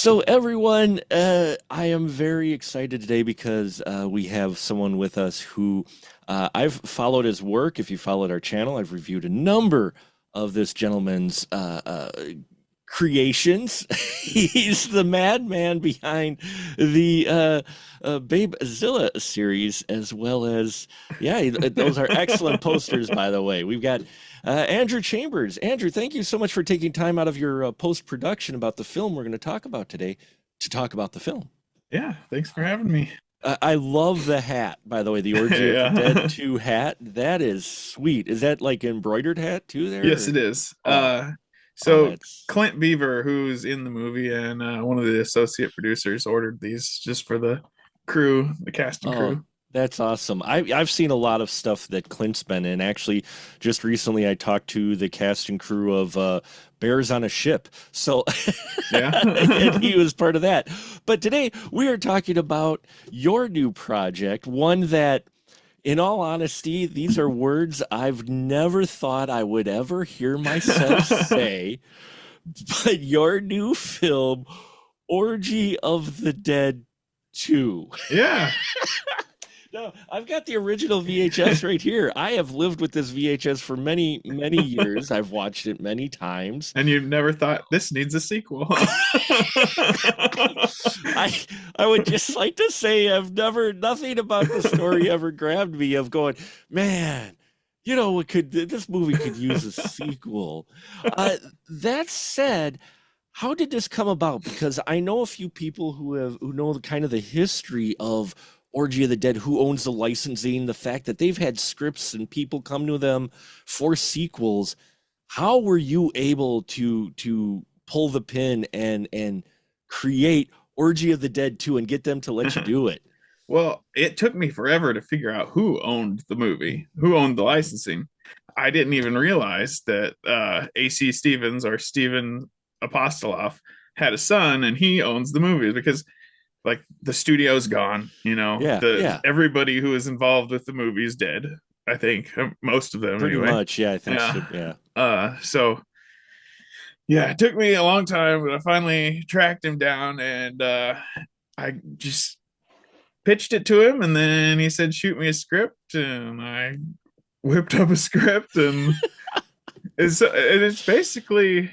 So, everyone, I am very excited today because we have someone with us who I've followed his work. If you followed our channel, I've reviewed a number of this gentleman's creations. He's the madman behind the Babe Zilla series, as well as, yeah, those are excellent posters, by the way. We've got Andrew Chambers. Andrew, thank you so much for taking time out of your post-production about the film we're going to talk about today to talk about the film. Yeah, thanks for having me. I love the hat, by the way, the Orgy of the Dead Yeah. 2 hat. That is sweet. Is that like embroidered hat too there? Yes, Or- it is. Oh, oh, So that's Clint Beaver, who's in the movie and one of the associate producers, ordered these just for the crew, the cast and oh, crew. that's awesome. I've seen a lot of stuff that Clint's been in. Actually, just recently I talked to the cast and crew of Bears on a Ship. So Yeah. and he was part of that. But today we are talking about your new project, one that, in all honesty, these are words I've never thought I would ever hear myself say, but your new film, Orgy of the Dead 2. Yeah. No, I've got the original VHS right here. I have lived with this VHS for many, many years. I've watched it many times. And you've never thought this needs a sequel. I I would just like to say nothing about the story ever grabbed me of going, man, this movie could use a sequel. Uh, that said, how did this come about? Because I know a few people who know the kind of the history of Orgy of the Dead, who owns the licensing, the fact that they've had scripts and people come to them for sequels. How were you able to pull the pin and create Orgy of the Dead 2 and get them to let you do it? Well, it took me forever to figure out who owned the movie, who owned the licensing. I didn't even realize that AC Stevens or Steven Apostoloff had a son and he owns the movie because like the studio's gone, Yeah, the yeah, everybody who is involved with the movie is dead. I think most of them pretty anyway. much. Yeah, I think Yeah. so. Yeah. So yeah, it took me a long time, but I finally tracked him down and I just pitched it to him and then he said shoot me a script and I whipped up a script and it's basically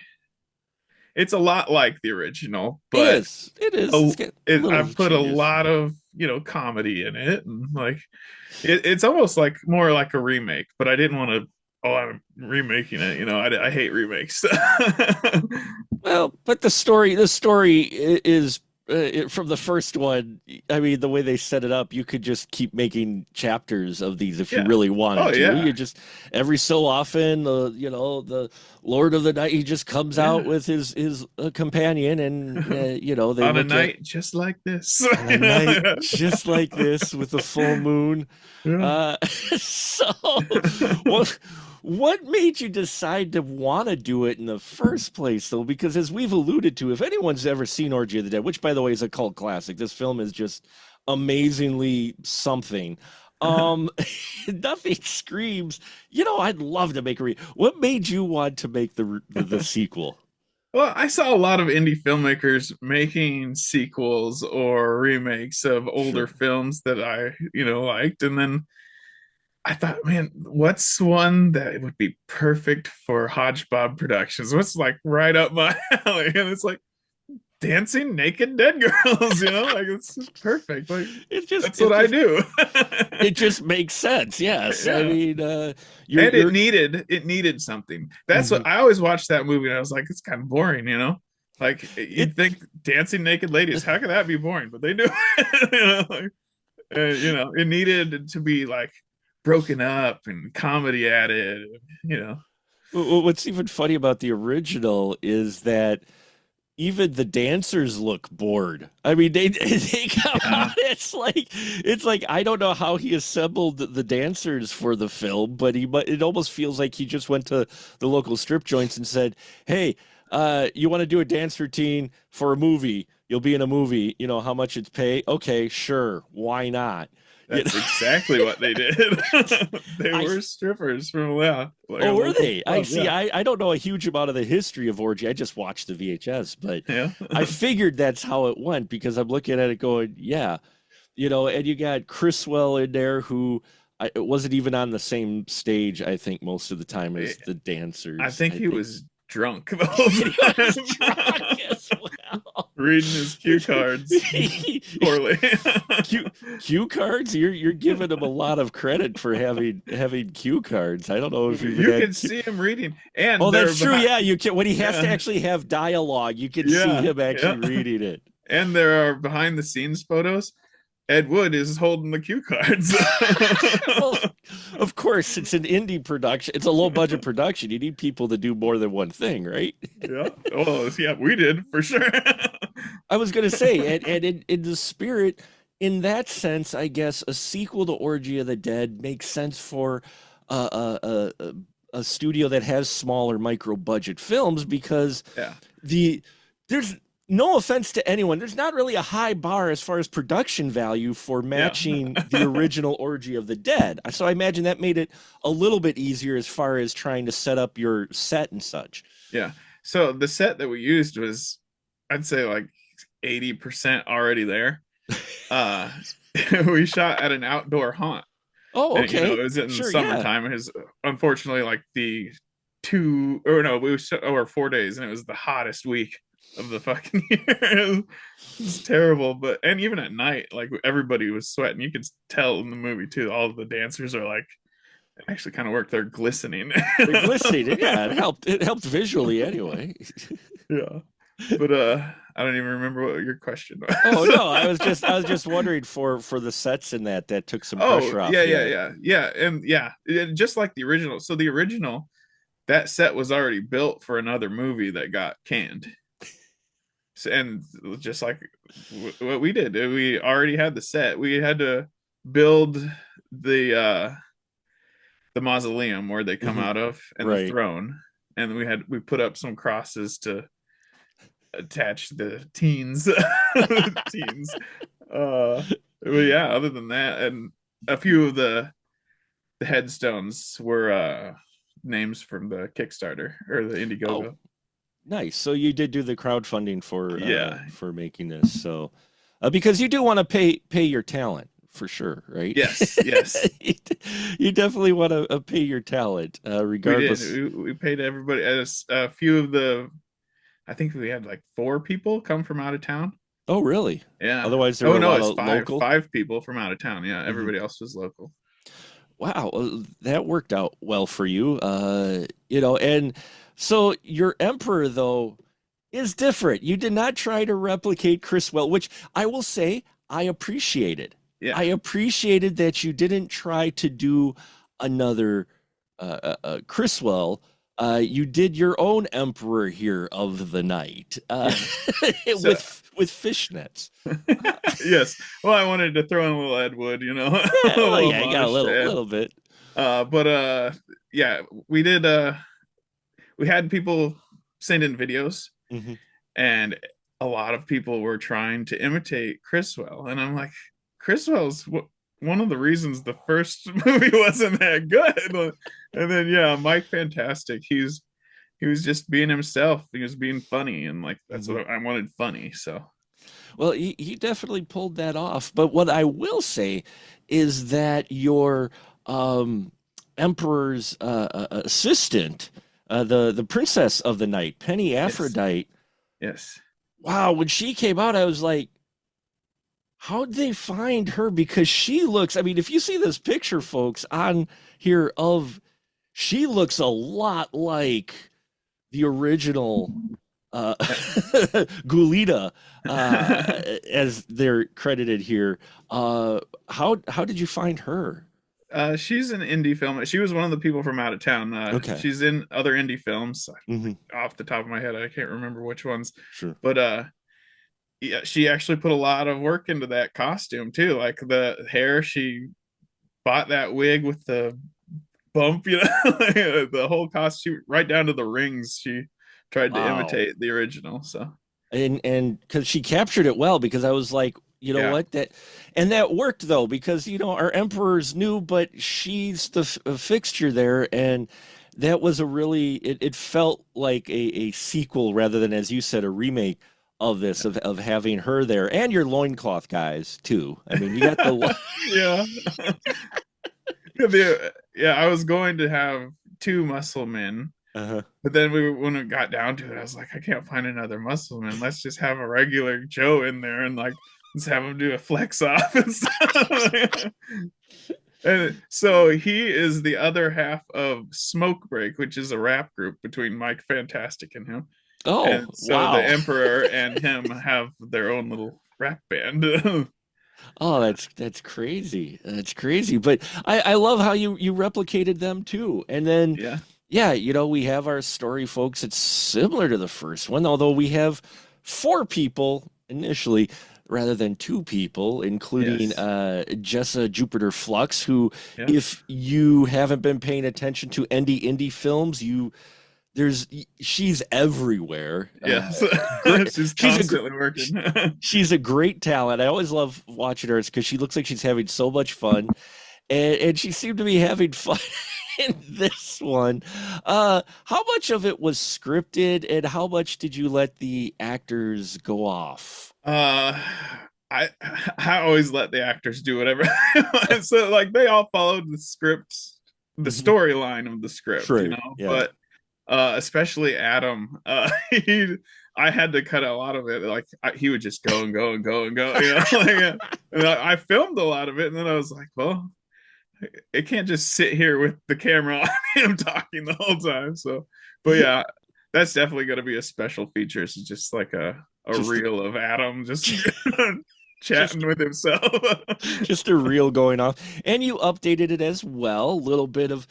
it's a lot like the original, It but is. It is. It's got little I've put a changes. lot of comedy in it, and like it's almost like more like a remake. But I didn't want to. Oh, I'm remaking it. I hate remakes. Well, but the story is from the first one. I mean, the way they set it up, you could just keep making chapters of these if you Yeah. really Oh wanted to. yeah. You just every so often, the Lord of the Night, he just comes out Yeah. with his companion, and they On a look at night just like this. on a night just like this with the full moon. Yeah. Uh, so what what made you decide to want to do it in the first place, though? Because as we've alluded to, if anyone's ever seen Orgy of the Dead, which by the way is a cult classic, this film is just amazingly something. Um, nothing screams, I'd love to make What made you want to make the sequel? Well, I saw a lot of indie filmmakers making sequels or remakes of older Sure. films that I, liked. And then I thought, man, what's one that would be perfect for Hodgepodge Productions? What's like right up my alley? And it's like dancing naked dead girls, like it's just perfect. Like It just that's what it I just do. it just makes sense. Yes. I Yeah. mean, And it you're needed something. That's what mhm. I always watched that movie and I was like, it's kind of boring. Like it you'd think dancing naked ladies, how could that be boring? But they do it, like, it needed to be like broken up and comedy added. what's even funny about the original is that even the dancers look bored. I mean, they come Yeah. out. It's like I don't know how he assembled the dancers for the film, but it almost feels like he just went to the local strip joints and said, "Hey, you want to do a dance routine for a movie? You'll be in a movie. You know how much it's pay? Okay, sure, why not?" You That's exactly what they did. They I were strippers from, yeah, like a Oh, were local they? I club. see. Yeah. I don't know a huge amount of the history of Orgy. I just watched the VHS, but Yeah. I figured that's how it went because I'm looking at it going, yeah, and you got Chriswell in there who it wasn't even on the same stage, I think, most of the time as the I dancers. think I he think was drunk the whole he was drunk time. as well. Reading his cue cards poorly. Cue cards? You're giving him a lot of credit for having cue cards. I don't know if you've You had could see him reading, and Oh, they're that's true. behind. Yeah, you can when he has to Yeah, actually have dialogue, you can see yeah, him yeah. actually reading it. And there are behind the scenes photos. Ed Wood is holding the cue cards. Well, of course, it's an indie production. It's a low budget production. You need people to do more than one thing, right? Yeah. Oh, yeah, we did for sure. I was gonna say, and in the spirit, in that sense, I guess a sequel to Orgy of the Dead makes sense for a studio that has smaller micro budget films because Yeah. the there's no offense to anyone, there's not really a high bar as far as production value for Yeah. matching the original Orgy of the Dead. So I imagine that made it a little bit easier as far as trying to set up your set and such. Yeah. So the set that we used was, I'd say, like 80% already there. Uh we shot at an outdoor haunt. Oh, And okay. it was in the Sure, yeah. summertime. It was unfortunately like the two, or no, we was over 4 days, and it was the hottest week of the fucking year. It was terrible. But and even at night, like everybody was sweating. You could tell in the movie too. All of the dancers are like, it actually kind of worked. They're glistening. They're glistening. Yeah, it helped. It helped visually anyway. Yeah. But I don't even remember what your question Oh was. no, I was just wondering for the sets in that took some Oh, pressure yeah, off. yeah, Yeah. yeah. Yeah, and yeah, just like the original. So the original, that set was already built for another movie that got canned. And just like what we did, we already had the set. We had to build the mausoleum where they come Hmm. out of, and the Right. throne, and we put up some crosses to attach the teens. Teens. But yeah, other than that, and a few of the headstones were names from the Kickstarter or the Oh, Indiegogo. nice. So you did do the crowdfunding Yeah. for making this. So because you do want to pay your talent for sure, right? Yes, yes. You definitely want to pay your talent, We did. regardless. We paid everybody. As a few of the, I think we had like 4 people come from out of town. Oh, really? Yeah. Otherwise, there were Oh a no, lot it's of five. local. 5 people from out of town. Yeah. Mhm. Everybody else was local. Wow, that worked out well for you. And so your emperor though is different. You did not try to replicate Chriswell, which I will say I appreciated. Yeah. I appreciated that you didn't try to do another Chriswell. You did your own emperor here of the night Yeah. So with fishnets. yes. Well, I wanted to throw in a little Ed Wood, a Yeah, well, little yeah, you got a homage to Ed. little bit. But yeah, we had people send in videos, Hmm. and a lot of people were trying to imitate Chriswell, and I'm like, Chriswell's one of the reasons the first movie wasn't that good. And then yeah, Mike Fantastic, he was just being himself. He was being funny, and like that's Hmm. what I wanted, funny. So Well, he definitely pulled that off. But what I will say is that your um, emperor's assistant, the princess of the night, Penny yes, Aphrodite. yes, Wow, when she came out, I was like, how'd they find her? Because she looks. I mean, if you see this picture, folks, on here of, she looks a lot like the original Gulita, as they're credited here. How did you find her? she's an indie film. She was one of the people from out of town. Okay. She's in other indie films. Hmm. Off the top of my head, I can't remember which ones, Sure. but yeah, she actually put a lot of work into that costume too. Like the hair, she bought that wig with the bump, the whole costume right down to the rings. She tried to Wow. imitate the original. So And because she captured it well, because I was like, You know Yeah. what? That worked though, because our emperor's new, but she's the fixture there, and that was a really it felt like a sequel rather than, as you said, a remake of this of having her there, and your loincloth guys too. I mean, you got the Yeah. Yeah, I was going to have two muscle men, uh but then when it got down to it, I was like, I can't find another muscle man. Let's just have a regular Joe in there and like let's have him do a flex off and stuff. And so he is the other half of Smoke Break, which is a rap group between Mike Fantastic and him. Oh, And so the wow. Emperor and him have their own little rap band. Oh, that's crazy. That's crazy. But I love how you replicated them too. And then Yeah. yeah, we have our story, folks. It's similar to the first one, although we have four people initially rather than two people, including Yes. Jessa Jupiter Flux, who, Yep. if you haven't been paying attention to indie films, there's she's everywhere. Yes. Great, She's she's a constantly working. she's a great talent. I always love watching her because she looks like she's having so much fun, and she seemed to be having fun in this one. How much of it was scripted, and how much did you let the actors go off? uh I I always let the actors do whatever. So like they all followed the script, the Mhm. storyline of the script, Sure. Yeah. but especially Adam, I had to cut a lot of it. Like he would just go and go and go and go, and I filmed a lot of it, and then I was like, well, it can't just sit here with the camera on him talking the whole time. So, but yeah, that's definitely going to be a special feature. It's just like a Just reel of Adam just just chatting with himself. just a reel going off, and you updated it as well. A little bit of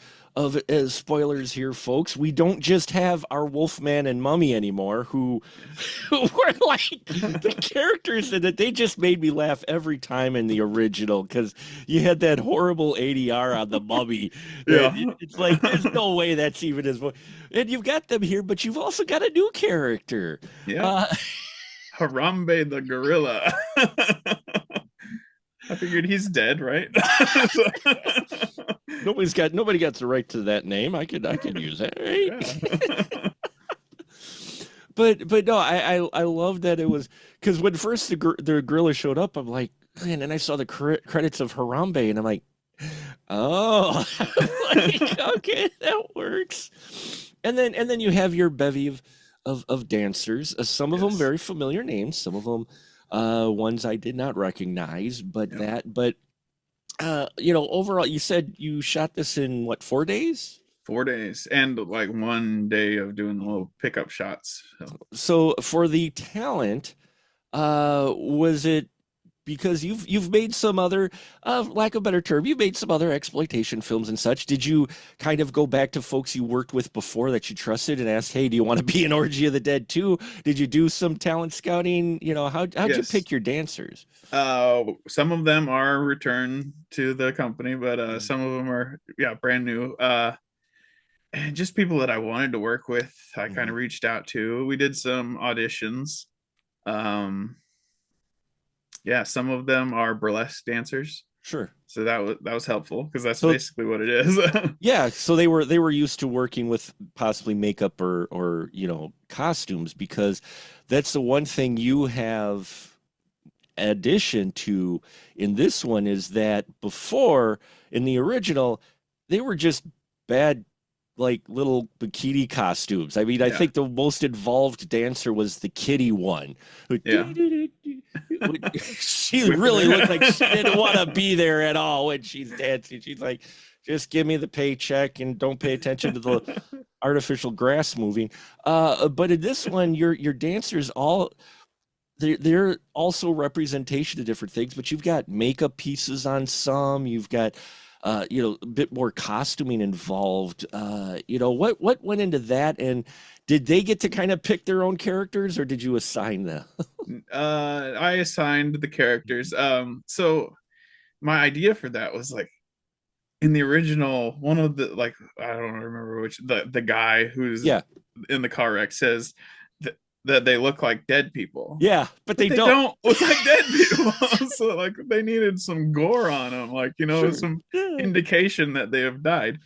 spoilers here, folks. We don't just have our Wolfman and Mummy anymore, who Yes. who were like the characters in it. They just made me laugh every time in the original because you had that horrible ADR on the Mummy. That Yeah. it's like there's no way that's even his voice. And you've got them here, but you've also got a new character. Yep. Uh, Harambe the gorilla. I figured he's dead, right? So, nobody got the right to that name. I could use that, right? yeah. But no, I love that it was because when first the gorilla showed up, I'm like, man, and I saw the credits of Harambe, and I'm like, oh, like okay, that works. And then you have your bevy of dancers. Some of them Yes. very familiar names, some of them ones I did not recognize, Yep. but overall, you said you shot this in what, 4 days? 4 days and like one day of doing little pickup shots. So, So for the talent, was it because you've made some other, lack of a better term, you've made some other exploitation films and such. Did you kind of go back to folks you worked with before that you trusted and ask, hey, do you want to be in Orgy of the Dead too? Did you do some talent scouting? How'd you yes. pick your dancers? Some of them are returned to the company, but Mhm. some of them are, yeah, brand new. And just people that I wanted to work with, I kind of Mhm. reached out to. We did some auditions. Um, yeah, some of them are burlesque dancers, Sure. so that was helpful because that's So basically what it is. yeah, so they were used to working with possibly makeup or costumes, because that's the one thing you have addition to in this one, is that before, in the original, they were just bad, like little bikini costumes. I mean, I Yeah, think the most involved dancer was the kitty one, who yeah. she Whipping really looked like she her. didn't want to be there at all when she's dancing. She's like, just give me the paycheck and don't pay attention to the artificial grass moving. But in this one, your dancers all, they're also representation of different things, but you've got makeup pieces on some, you've got a bit more costuming involved. What went into that, and did they get to kind of pick their own characters, or did you assign them? I assigned the characters. So my idea for that was like in the original, one of the like I don't remember which the guy who's Yeah. in the car wreck says that that they look like dead people, Yeah, but but they they don't. don't look like dead people. So like they needed some gore on them, like Sure. some Yeah. indication that they have died.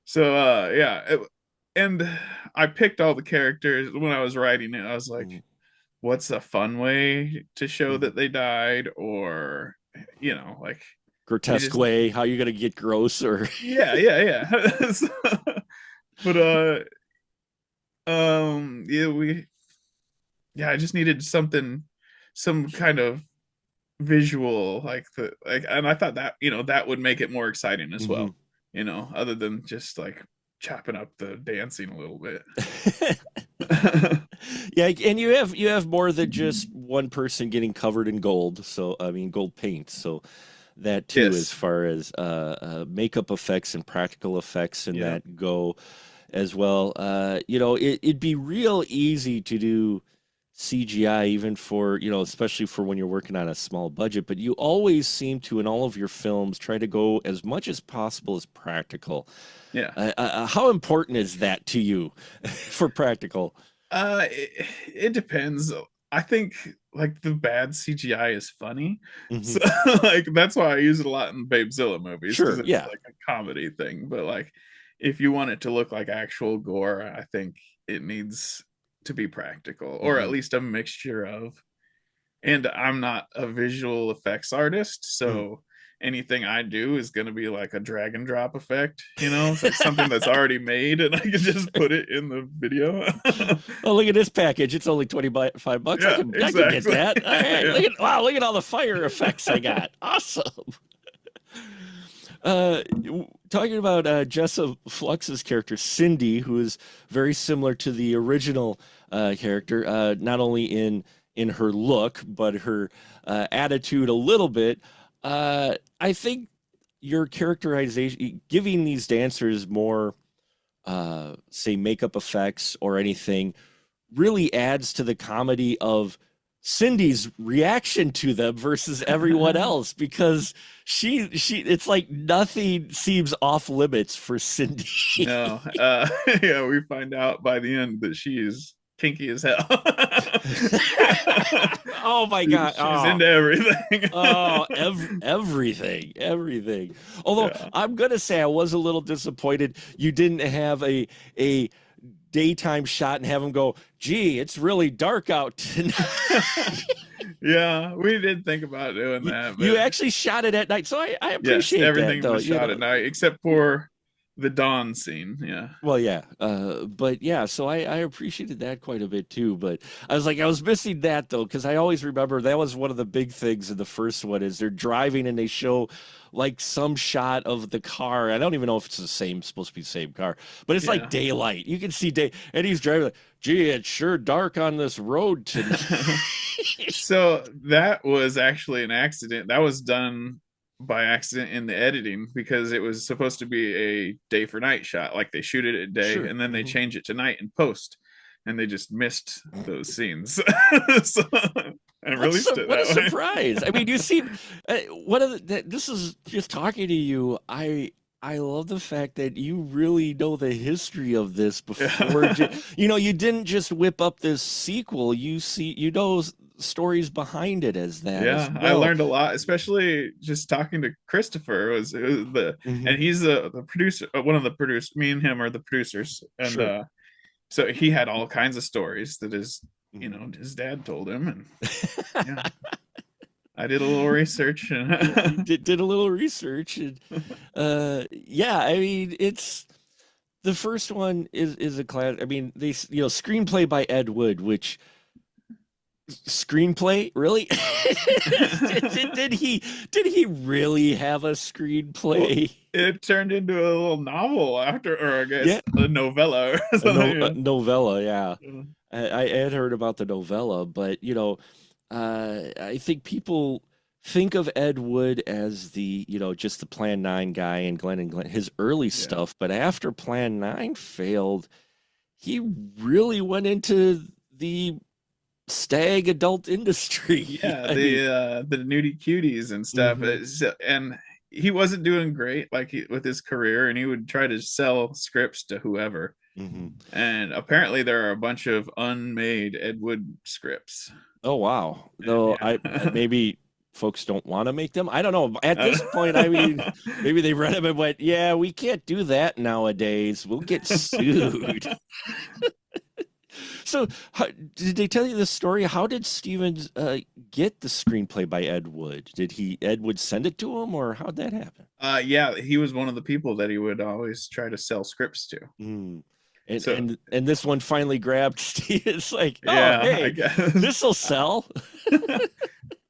So and I picked all the characters when I was writing it. I was like, Mhm. what's a fun way to show Mhm. that they died, or like you Grotesque just way. How you gonna get gross or yeah. But yeah, I just needed something, some kind of visual, like and I thought that that would make it more exciting as Mhm. well, other than just like chopping up the dancing a little bit. Yeah, and you have more than just one person getting covered in gold. So I mean, gold paint. So that too, as Yes. far as makeup effects and practical effects and Yep. that go as well. It'd be real easy to do CGI, even for, especially for when you're working on a small budget, but you always seem to, in all of your films, try to go as much as possible as practical. Yeah. How important is that to you for practical? It depends. I think like the bad CGI is funny, Hmm. so like that's why I use it a lot in Babezilla movies, because Sure, it's yeah. like a comedy thing. But like, if you want it to look like actual gore, I think it needs to be practical, or at Hmm. least a mixture of. And I'm not a visual effects artist, so anything I do is going to be like a drag and drop effect, it's like something that's already made and I can just put it in the video. Oh, look at this package. It's only 25 bucks. I Yeah, can I can get exactly. that. All right. Yeah. Look at all the fire effects I got. Awesome. Talking about Jessa Flux's character, Cindy, who is very similar to the original character, not only in her look, but her attitude a little bit. I think your characterization, giving these dancers more, say, makeup effects or anything, really adds to the comedy of Cindy's reaction to them versus everyone else, because she it's like nothing seems off limits for Cindy. No, yeah, we find out by the end that she is kinky as hell. Oh my God. She's into everything. Everything. Although Yeah. I'm gonna say I was a little disappointed you didn't have a daytime shot and have him go, gee, it's really dark out tonight. Yeah, we did think about doing that, You but actually shot it at night, so I yes, appreciate that, everything though. was shot at night except for the dawn scene. Yeah. Well, yeah, but yeah, so I appreciated that quite a bit too. But I was like, I was missing that though, because I always remember that was one of the big things in the first one is they're driving and they show like some shot of the car. I don't even know if it's the same, supposed to be the same car, but it's like Yeah. daylight. You can see day, and he's driving like, gee, it's sure dark on this road tonight. So that was actually an accident. That was done by accident in the editing, because it was supposed to be a day for night shot. Like they shoot it at day Sure. and then they Mhm. change it to night in post, and they just missed those scenes. So, and released it What a that way. surprise! I mean, you seem one of this is just talking to you. I love the fact that you really know the history of this before. Yeah. You didn't just whip up this sequel. Stories behind it as that as Yeah, I well. learned a lot, especially just talking to Christopher. It was Hmm. and he's the producer, one of the producers. Me and him are the producers, and Sure. so he had all kinds of stories that Mhm. his dad told him, and yeah, I did a little research, You and did a little research, and yeah, I mean, it's the first one is a class. I mean, screenplay by Ed Wood, which screenplay really did he really have a well, screenplay? it turned into a little novel after, or I Yeah, guess a novella or a something. novella. Yeah, Yeah. I had heard about the novella, but I think people think of Ed Wood as the just the Plan 9 guy and Glenn his early Yeah. stuff, but after Plan 9 failed, he really went into the stag adult industry. Yeah, I mean, the nudie cuties and stuff. mhm. And he wasn't doing great, like with his career, and he would try to sell scripts to whoever. Hmm. And apparently there are a bunch of unmade Ed Wood scripts. Oh wow. And Though I yeah. maybe folks don't want to make them. I don't know. At this point, I mean, maybe they read them and went, "Yeah, we can't do that nowadays. We'll get sued." So, did they tell you the story? How did Stevens get the screenplay by Ed Wood? Did Ed Wood send it to him, or how'd that happen? Yeah, he was one of the people that he would always try to sell scripts to. Mm. And So this one finally grabbed Steve. It's like, oh, yeah, I hey, guess. this will sell.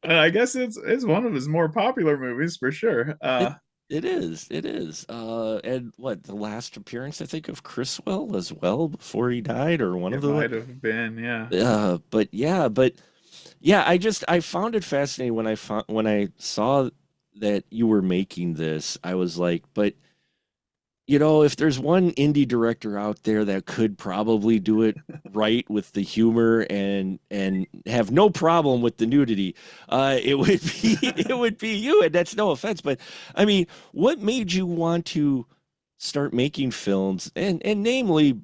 I guess it's one of his more popular movies for sure. It it is. It is. And what, the last appearance I think of Chriswell as well before he died, or one of It the might have been, yeah. but yeah, I found it fascinating when I saw that you were making this. I was like, but if there's one indie director out there that could probably do it right with the humor and have no problem with the nudity, it would be it would be you. And that's no offense, but I mean, what made you want to start making films and namely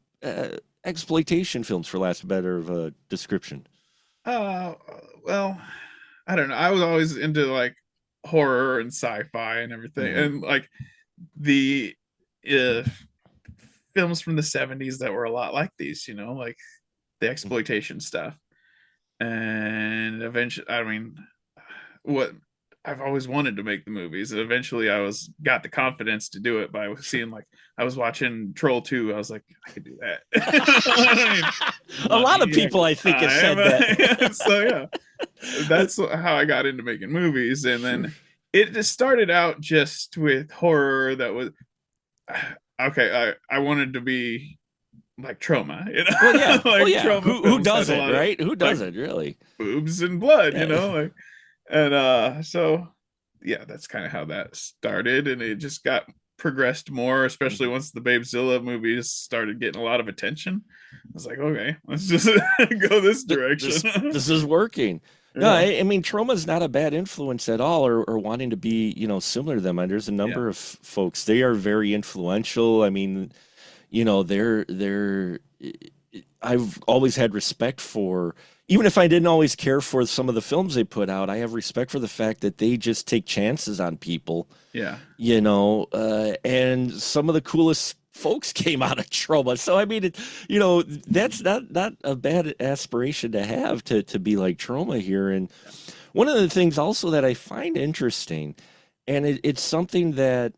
exploitation films, for lack of a better of a description? Uh, well, I don't know. I was always into like horror and sci-fi and everything, Hmm. and like the uh, films from the '70s that were a lot like these, like the exploitation stuff. And eventually, I mean, what I've always wanted to make the movies. And eventually, I was got the confidence to do it by seeing like I was watching Troll 2. I was like, I could do that. I mean, A lot of money, I people, got I think, have said time. that. So yeah, that's how I got into making movies. And Sure. then it just started out just with horror that was okay. I wanted to be like Trauma, Well, yeah. Well, like yeah. Trauma Who films had a doesn't, lot of right? Who like doesn't really? boobs and blood, Yeah. like, and so yeah, that's kind of how that started, and it just got progressed more, especially once the Babezilla movies started getting a lot of attention. I was like, okay, let's just go this This direction. this is working. No, Yeah, I mean, Troma's not a bad influence at all, or wanting to be, similar to them. And there's a yeah. number of folks. They are very influential. I mean, they're. I've always had respect for, even if I didn't always care for some of the films they put out. I have respect for the fact that they just take chances on people, Yeah. and some of the coolest folks came out of Troma. So I mean, that's not a bad aspiration to have, to be like Troma here. And one of the things also that I find interesting, and it's something that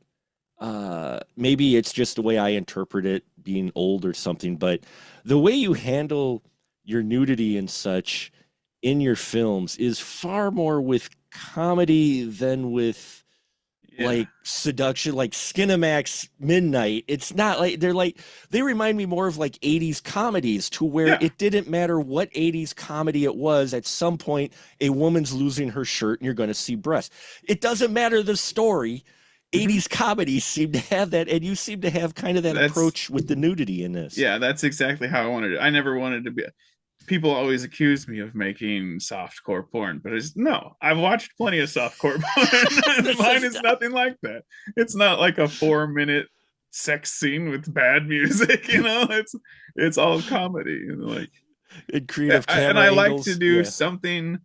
maybe it's just the way I interpret it, being old or something, but the way you handle your nudity and such in your films is far more with comedy than with Yeah. like seduction, like Skinamax Midnight. It's not like they remind me more of like 80s comedies, to where Yeah. it didn't matter what 80s comedy it was. At some point, a woman's losing her shirt and you're going to see breasts. It doesn't matter the story. Mhm. 80s comedies seem to have that, and you seem to have kind of that That's approach with the nudity in this. yeah, that's exactly how I wanted it. I never wanted to be. People always accuse me of making softcore porn, but it's no. I've watched plenty of softcore porn, and This mine is is nothing like that. It's not like a 4 minute sex scene with bad music. It's all comedy, and like, in creative and camera I like to angles. do Yeah. something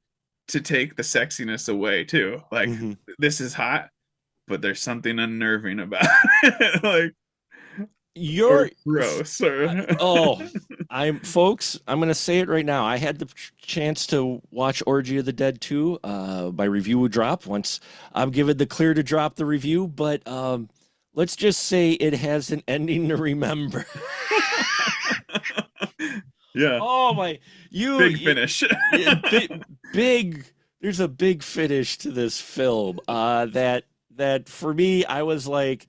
to take the sexiness away too. Like, Hmm. this is hot, but there's something unnerving about it, like, or You're gross, or oh, I'm gonna say it right now. I had the chance to watch Orgy of the Dead 2. My review would drop once I'm given the clear to drop the review, but let's just say it has an ending to remember. yeah, Oh my, big finish. big, big. There's a big finish to this film. That for me, I was like,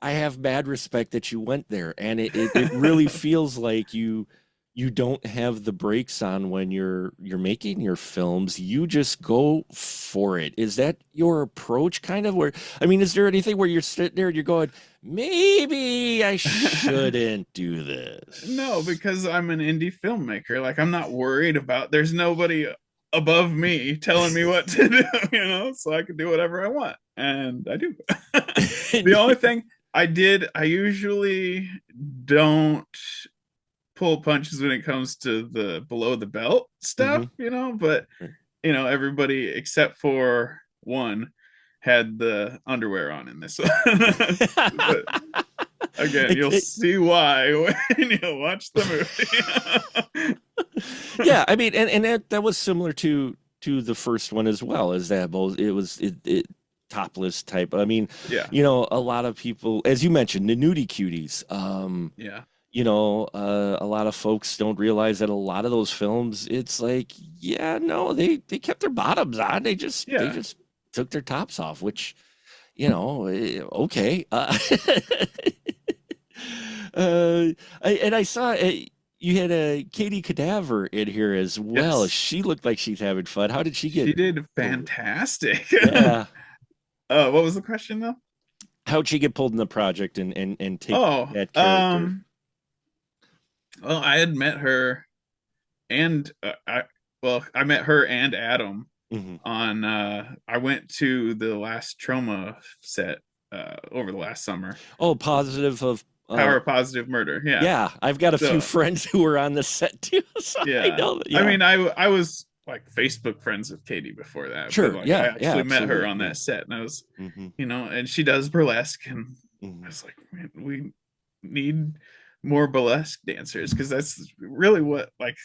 I have mad respect that you went there, and it really feels like you don't have the brakes on when you're making your films. You just go for it. Is that your approach, kind of? Where, I mean, is there anything where you're sitting there and you're going, maybe I shouldn't do No, this? because I'm an indie filmmaker. Like, I'm not worried about. There's nobody above me telling me what to do. So I can do whatever I want, and I do. The only thing I did. I usually don't pull punches when it comes to the below the belt stuff, Hmm. but everybody except for one had the underwear on in this one. But again, It, you'll it, see why when you watch the movie. yeah, I mean, and that was similar to the first one as well. As that both it topless type. I mean, Yeah, a lot of people, as you mentioned, the nudie cuties. yeah, A lot of folks don't realize that a lot of those films, it's like, yeah, no, they kept their bottoms on. They yeah. just took their tops off, which, okay. And I saw you had a Katie Cadaver in here as well. Yes, She looked like she's having fun. How did she get she did pulled? fantastic. Yeah. What was the question though? How'd she get pulled in the project and take Oh, that character? well, I had met her and I met her and Adam Hmm. on I went to the last trauma set over the last summer. Oh, positive of Power positive murder. Yeah. yeah, I've got a few So, friends who were on the set too, so I yeah. know that. I Yeah, mean, I was like Facebook friends with Katie before that, but sure. like I Yeah, yeah, actually met her absolutely. on Yeah. that set and I was, Hmm. and she does burlesque and I Hmm. was like, man, we need more burlesque dancers because that's really what like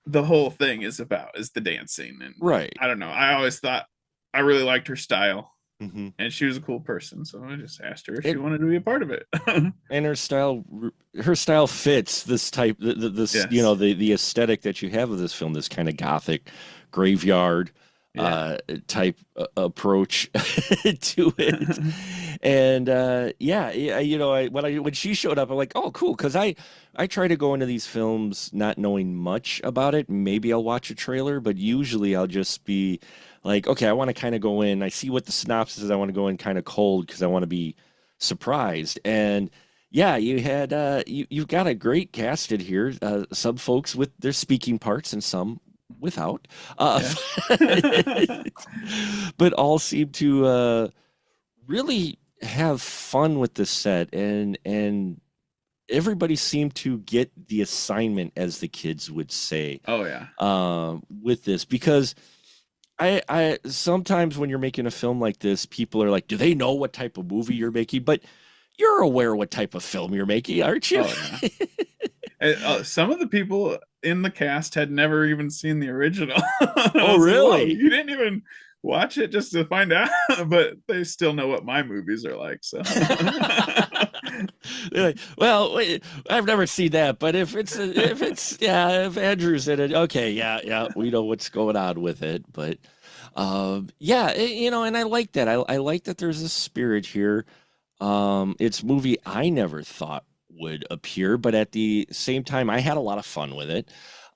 the whole thing is about is the dancing. And Right. I don't know, I always thought I really liked her style Hmm. and she was a cool person, so I just asked her if she It wanted to be a part of it. and her style fits this type, this Yes. the aesthetic that you have of this film, this kind of gothic graveyard Yeah. type approach to it. And yeah, yeah, when she showed up, I'm like, oh, cool, because I try to go into these films not knowing much about it. Maybe I'll watch a trailer, but usually I'll just be like, okay, I want to kind of go in. I see what the synopsis is. I want to go in kind of cold because I want to be surprised. And yeah, you've got a great casted here. Some folks with their speaking parts and some without. Uh, Yeah. but all seem to really have fun with the set, and everybody seemed to get the assignment, as the kids would say, Oh yeah. with this, because I sometimes when you're making a film like this, people are like, do they know what type of movie you're making? But you're aware what type of film you're making, aren't you? Oh yeah. Some of the people in the cast had never even seen the original. I Oh, was like, "Whoa, really? you didn't even watch it just to find out?" But they still know what my movies are like. So, They're like, well, wait, I've never seen that, but if Andrew's in it, okay, yeah, yeah, we know what's going on with it. But yeah, and I like that. I like that there's a spirit here. It's a movie I never thought would appear, but at the same time, I had a lot of fun with it.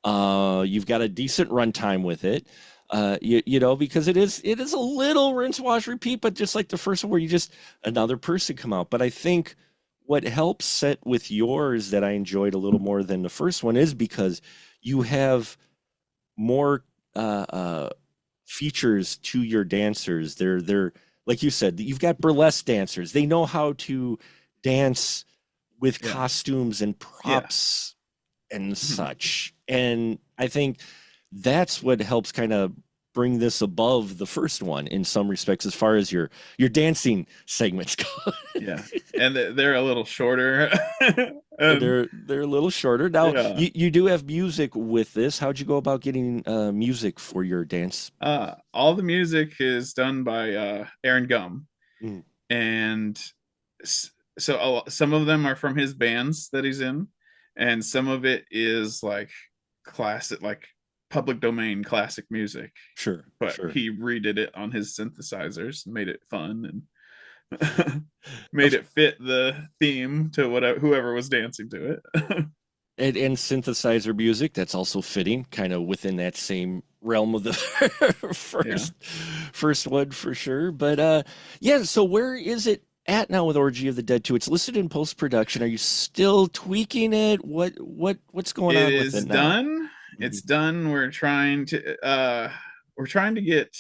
You've got a decent runtime with it. Because it is a little rinse, wash, repeat, but just like the first one, where you just another person come out. But I think what helps set with yours that I enjoyed a little more than the first one is because you have more features to your dancers. They're like you said, you've got burlesque dancers. They know how to dance with yeah, costumes and yeah, props and mhm. such. And I think that's what helps kind of bring this above the first one in some respects, as far as your dancing segments go. Yeah. And they're a little shorter. And They're a little shorter. Now, yeah, you do have music with this. How'd you go about getting music for your dance? all the music is done by Aaron Gum, Mm, and so some of them are from his bands that he's in, and some of it is like classic, like public domain classic music. sure, But sure. he redid it on his synthesizers, made it fun, and made Of it fit the theme to whatever whoever was dancing to it. and synthesizer music, that's also fitting, kind of within that same realm of the Yeah. first one for sure. But yeah, so where is it at now with Orgy of the Dead 2? It's listed in post-production. Are you still tweaking it? What's going It on with it is now? done. Mhm. It's done. We're trying to get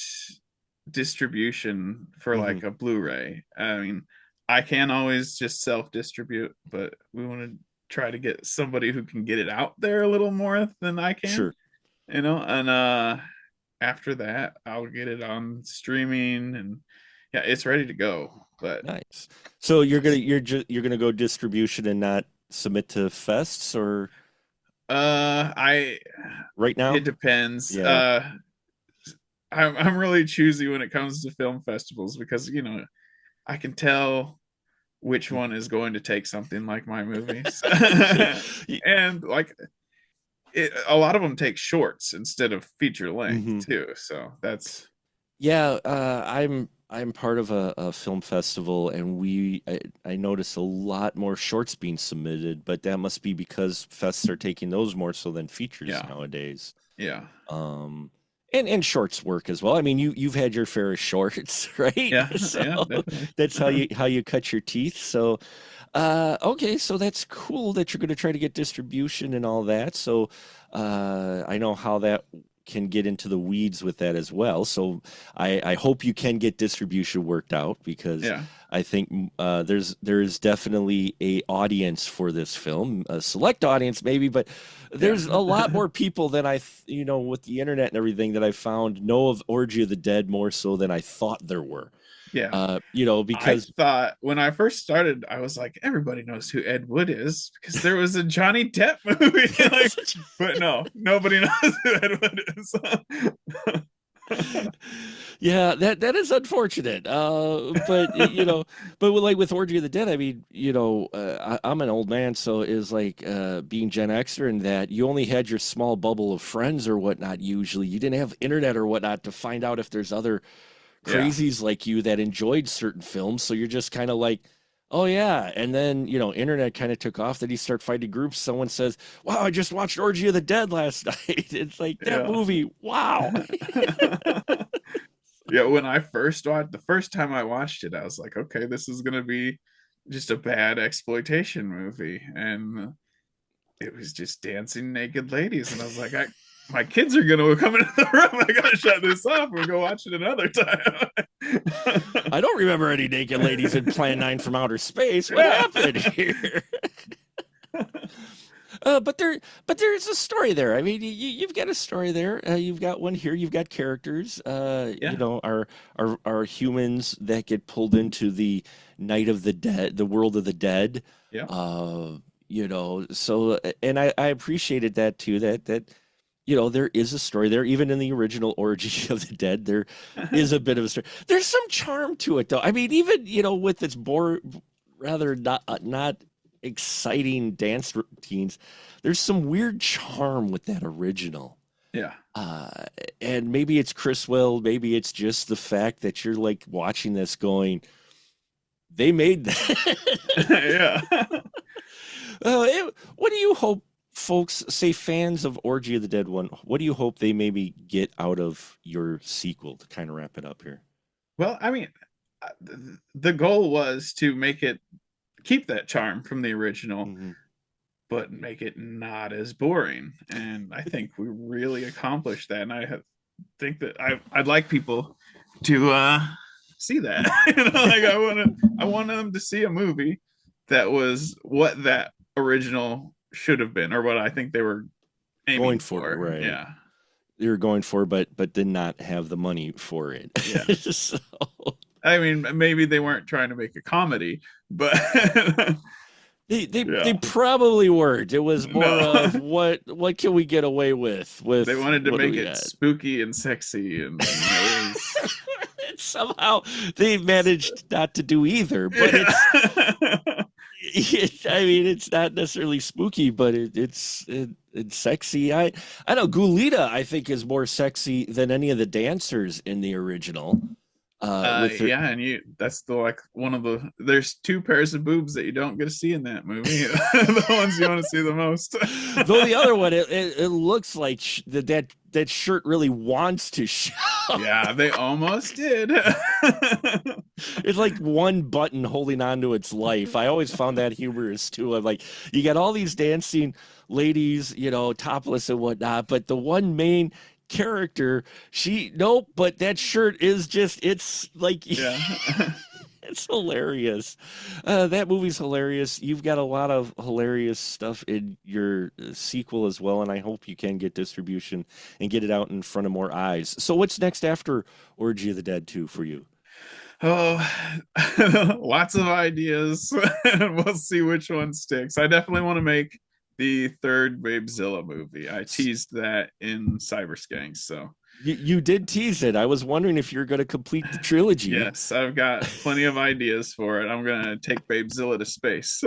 distribution for Mhm. like a Blu-ray. I mean, I can always just self-distribute, but we want to try to get somebody who can get it out there a little more than I can, Sure. and after that I'll get it on streaming, and yeah, it's ready to go. But Nice. So just you're gonna go distribution and not submit to fests or I right now? it depends. Yeah. I'm really choosy when it comes to film festivals because I can tell which one is going to take something like my movies. And like a lot of them take shorts instead of feature length hmm too, so that's Yeah, I'm part of a film festival, and I notice a lot more shorts being submitted, but that must be because fests are taking those more so than features yeah, nowadays. yeah, Um, and shorts work as well. I mean, you've had your fair of shorts, right? yeah, So yeah, definitely. that's how you cut your teeth. So okay, so that's cool that you're going to try to get distribution and all that. So, I know how that can get into the weeds with that as well. So, I hope you can get distribution worked out because Yeah, I think there is definitely a audience for this film, a select audience maybe, but yeah. there's a lot more people than with the internet and everything that I found know of Orgy of the Dead more so than I thought there were. Yeah, I Because thought when I first started, I was like, everybody knows who Ed Wood is because there was a Johnny Depp movie. there Like, was such but no, nobody knows who Ed Wood is. Yeah, that is unfortunate. But but with Orgy of the Dead, I mean, I'm an old man, so is like being Gen Xer in that you only had your small bubble of friends or whatnot. Usually, you didn't have internet or whatnot to find out if there's other Yeah, crazies like you that enjoyed certain films. So you're just kind of like, oh yeah. And then internet kind of took off. Then you start finding groups. Someone says, "Wow, I just watched Orgy of the Dead last night." It's like that yeah. movie. Wow. Yeah, when I first watched the first time I watched it, I was like, okay, this is gonna be just a bad exploitation movie. And it was just dancing naked ladies. And I was like, my kids are gonna come into the room. I gotta shut this off and go watch it another time. I don't remember any naked ladies in Plan 9 from Outer Space. What Yeah. happened here? But there's a story there. I mean, you've got a story there. You've got one here. You've got characters. Yeah. Are humans that get pulled into the night of the dead, the world of the dead. Yeah. So and I appreciated that too. That there is a story there. Even in the original Orgy of the Dead, there is a bit of a story. There's some charm to it, though. I mean, even with its rather not exciting dance routines, there's some weird charm with that original. Yeah. Uh, and maybe it's Chris Will, maybe it's just the fact that you're like watching this going, they made that. Yeah. What do you hope folks, say fans of Orgy of the Dead one, what do you hope they maybe get out of your sequel to kind of wrap it up here? Well, I mean, the goal was to make it keep that charm from the original, hmm but make it not as boring. And I think we really accomplished that. And think that I'd like people to see that. Like I want them to see a movie that was what that original should have been, or what I think they were Going aiming for it, for. right? Yeah. They were going for, but did not have the money for it. Yeah. So I mean, maybe they weren't trying to make a comedy, but they yeah. probably weren't. It was more No. of what can we get away with They wanted to what do make we it got? spooky and sexy, and it was Somehow they managed not to do either, but yeah. I mean, it's not necessarily spooky, but it's sexy. I know Gulita, I think, is more sexy than any of the dancers in the original. With her, Yeah, and that's the like one of the there's two pairs of boobs that you don't get to see in that movie. The ones you want to see the most. though the other one, it looks like that shirt really wants to show. Yeah, they almost did. It's like one button holding on to its life. I always found that humorous too. I'm like, you got all these dancing ladies, topless and whatnot, but the one main character, nope, but that shirt is just, it's like, Yeah. It's hilarious. That movie's hilarious. You've got a lot of hilarious stuff in your sequel as well, and I hope you can get distribution and get it out in front of more eyes. So, what's next after Orgy of the Dead 2 for you? Oh, lots of ideas. We'll see which one sticks. I definitely want to make the third Babezilla movie. I teased that in Cyberskanks, so You did tease it. I was wondering if you're going to complete the trilogy. yes, I've got plenty of ideas for it. I'm gonna take Babezilla to space.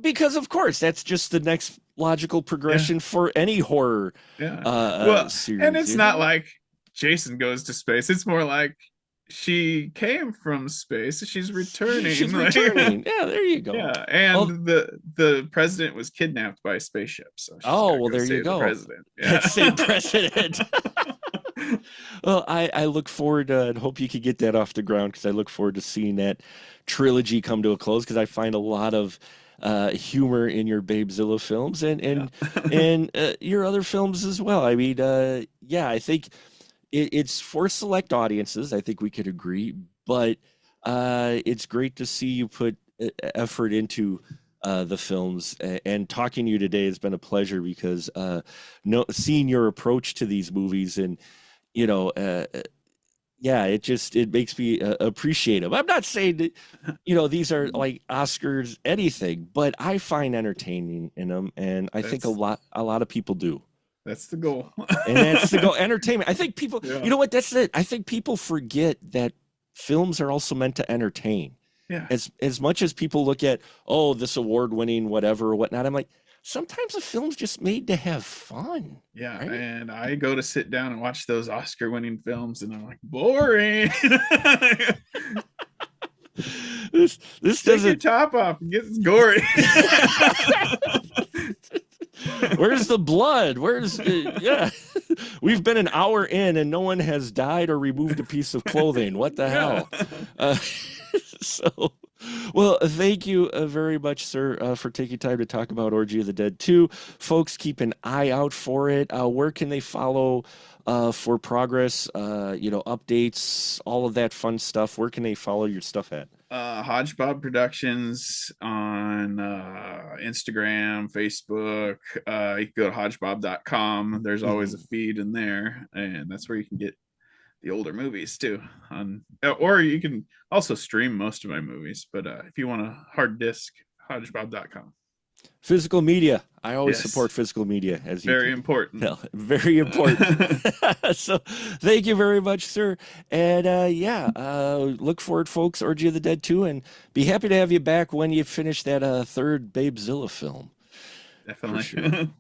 Because, of course, that's just the next logical Yeah, progression for any horror yeah. Well, and series, it's you not know? like Jason goes to space. It's more like she came from space. She's returning. She's Like, returning. Yeah, there you go. yeah, Oh, and the president was kidnapped by a spaceship, so she's got oh, to well, go there you save the go. president. That Yeah, same precedent. Well, I look forward and hope you can get that off the ground because I look forward to seeing that trilogy come to a close because I find a lot of humor in your Babezilla films yeah, and your other films as well. I mean, yeah, I think it's for select audiences. I think we could agree, but it's great to see you put effort into the films. And talking to you today has been a pleasure because no, seeing your approach to these movies and you know, yeah, it makes me appreciate them. I'm not saying that these are like Oscars anything, but I find entertaining in them, and I think that's a lot of people do. that's the goal. And that's to go entertainment. I think people, Yeah, you know what, that's it. I think people forget that films are also meant to entertain. yeah, As much as people look at, oh, this award winning, whatever, or whatnot, I'm like, sometimes a film's just made to have fun, yeah. right? And I go to sit down and watch those Oscar-winning films, and I'm like, boring. This Take your doesn't. top off and get gory. Where's the blood? Where's yeah? We've been an hour in and no one has died or removed a piece of clothing. What the Yeah. hell? Uh, so, well, thank you very much, sir, for taking time to talk about Orgy of the Dead 2. Folks, keep an eye out for it. Where can they follow for progress? Updates, all of that fun stuff. Where can they follow your stuff at? Hodgebob Productions on Instagram, Facebook. You can go to hodgebob.com. There's always a Mhm. feed in there, and that's where you can get the older movies too. Or you can also stream most of my movies, but if you want a hard disk, hodgebob.com. Physical media. I always Yes, support physical media, as you very can important. tell. Very important. So, thank you very much, sir. And yeah, look forward, folks, Orgy of the Dead 2, and be happy to have you back when you finish that third Babezilla film, for sure. Definitely.